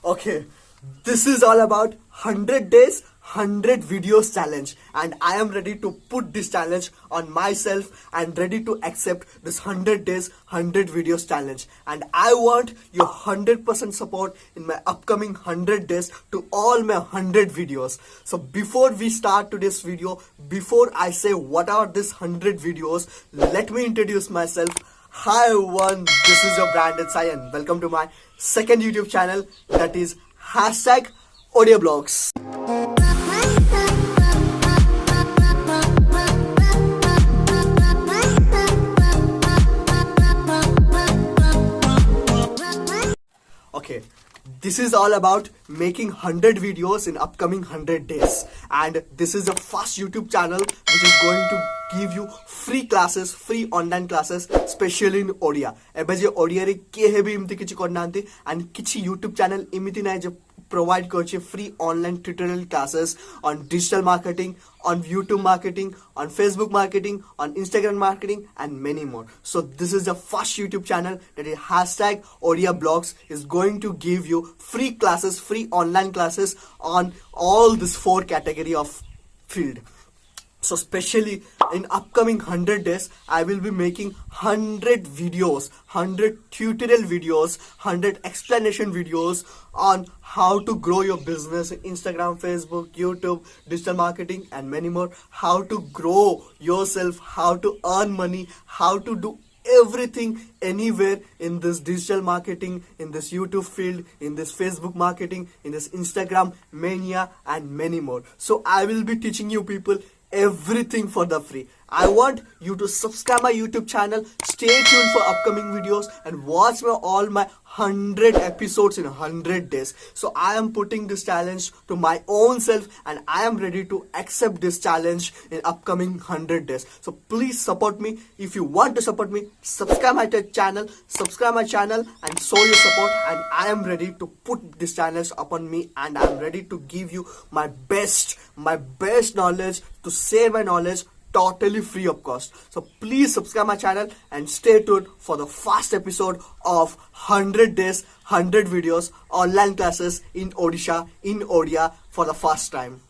Okay, this is all about 100 days, 100 videos challenge, and I am ready to put this challenge on myself and ready to accept this 100 days, 100 videos challenge. And I want your 100% support in my upcoming 100 days to all my 100 videos. So before we start today's video, before I say what are these 100 videos, let me introduce myself. Hi everyone, this is your branded Sai and welcome to my second YouTube channel, that is hashtag Odia Blogs. Okay, this is all about making 100 videos in upcoming 100 days, and this is the first YouTube channel which is going to give you free classes, free online classes, especially in Odia. Ebe je Odia re kehe bhi imti kichi korna anti, and kichi YouTube channel imiti nai je provide koche free online tutorial classes on digital marketing, on YouTube marketing, on Facebook marketing, on Instagram marketing, and many more. So this is the first YouTube channel that is hashtag Odia Blogs is going to give you free classes, free online classes on all this 4 category of field. So especially in upcoming 100 days, I will be making 100 videos, 100 tutorial videos, 100 explanation videos on how to grow your business in Instagram, Facebook, YouTube, digital marketing, and many more. How to grow yourself, how to earn money, how to do everything anywhere in this digital marketing, in this YouTube field, in this Facebook marketing, in this Instagram mania, and many more. So I will be teaching you people everything for the free. I want you to subscribe my YouTube channel, stay tuned for upcoming videos, and watch all my 100 episodes in 100 days. So I am putting this challenge to my own self, and I am ready to accept this challenge in upcoming 100 days. So please support me. If you want to support me, subscribe my channel, and show your support, and I am ready to put this challenge upon me, and I am ready to give you my best knowledge, to share my knowledge totally free of cost. So please subscribe my channel and stay tuned for the first episode of 100 days, 100 videos, online classes in Odisha, in Odia for the first time.